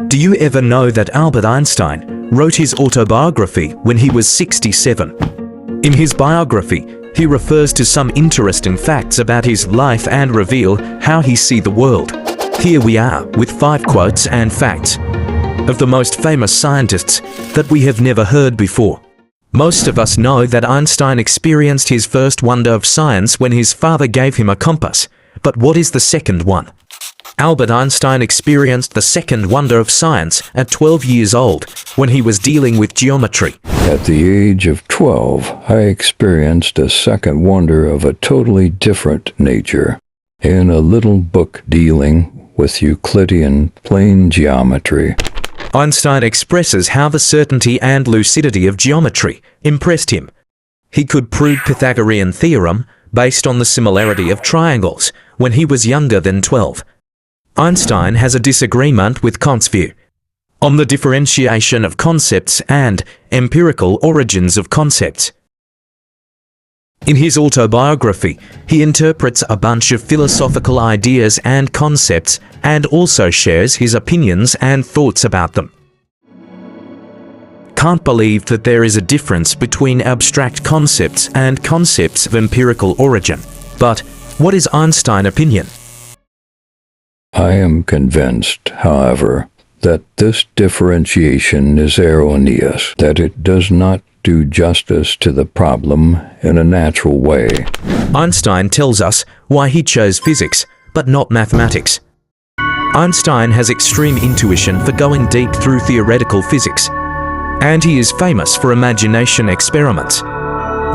Do you ever know that Albert Einstein wrote his autobiography when he was 67? In his biography, he refers to some interesting facts about his life and reveal how he sees the world. Here we are with 5 quotes and facts of the most famous scientists that we have never heard before. Most of us know that Einstein experienced his first wonder of science when his father gave him a compass. But what is the second one? Albert Einstein experienced the second wonder of science at 12 years old when he was dealing with geometry. At the age of 12, I experienced a second wonder of a totally different nature in a little book dealing with Euclidean plane geometry. Einstein expresses how the certainty and lucidity of geometry impressed him. He could prove Pythagorean theorem based on the similarity of triangles when he was younger than 12. Einstein has a disagreement with Kant's view on the differentiation of concepts and empirical origins of concepts. In his autobiography, he interprets a bunch of philosophical ideas and concepts and also shares his opinions and thoughts about them. Kant believed that there is a difference between abstract concepts and concepts of empirical origin. But what is Einstein's opinion? I am convinced, however, that this differentiation is erroneous, that it does not do justice to the problem in a natural way. Einstein tells us why he chose physics, but not mathematics. Einstein has extreme intuition for going deep through theoretical physics, and he is famous for imagination experiments,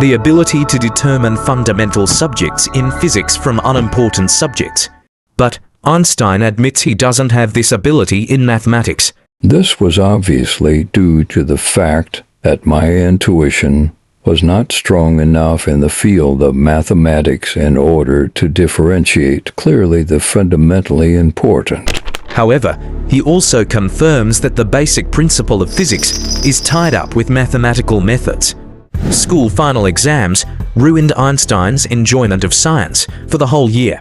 the ability to determine fundamental subjects in physics from unimportant subjects. But Einstein admits he doesn't have this ability in mathematics. This was obviously due to the fact that my intuition was not strong enough in the field of mathematics in order to differentiate clearly the fundamentally important. However, he also confirms that the basic principle of physics is tied up with mathematical methods. School final exams ruined Einstein's enjoyment of science for the whole year.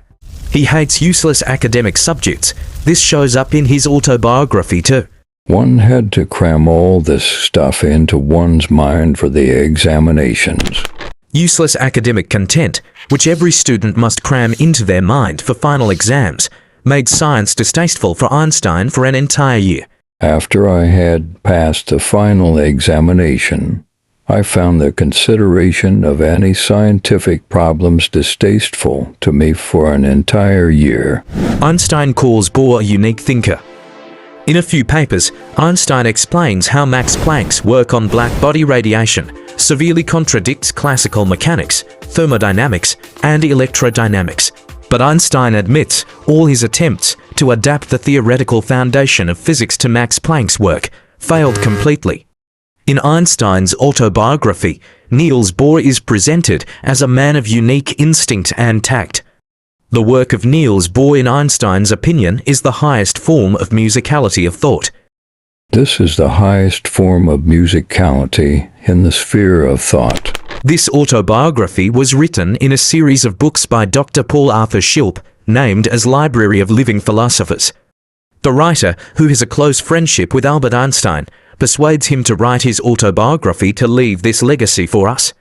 He hates useless academic subjects. This shows up in his autobiography too. One had to cram all this stuff into one's mind for the examinations. Useless academic content, which every student must cram into their mind for final exams, made science distasteful for Einstein for an entire year. After I had passed the final examination, I found the consideration of any scientific problems distasteful to me for an entire year. Einstein calls Bohr a unique thinker. In a few papers, Einstein explains how Max Planck's work on black body radiation severely contradicts classical mechanics, thermodynamics, and electrodynamics. But Einstein admits all his attempts to adapt the theoretical foundation of physics to Max Planck's work failed completely. In Einstein's autobiography, Niels Bohr is presented as a man of unique instinct and tact. The work of Niels Bohr, in Einstein's opinion, is the highest form of musicality of thought. This is the highest form of musicality in the sphere of thought. This autobiography was written in a series of books by Dr. Paul Arthur Schilpp, named as Library of Living Philosophers. The writer, who has a close friendship with Albert Einstein, persuades him to write his autobiography to leave this legacy for us.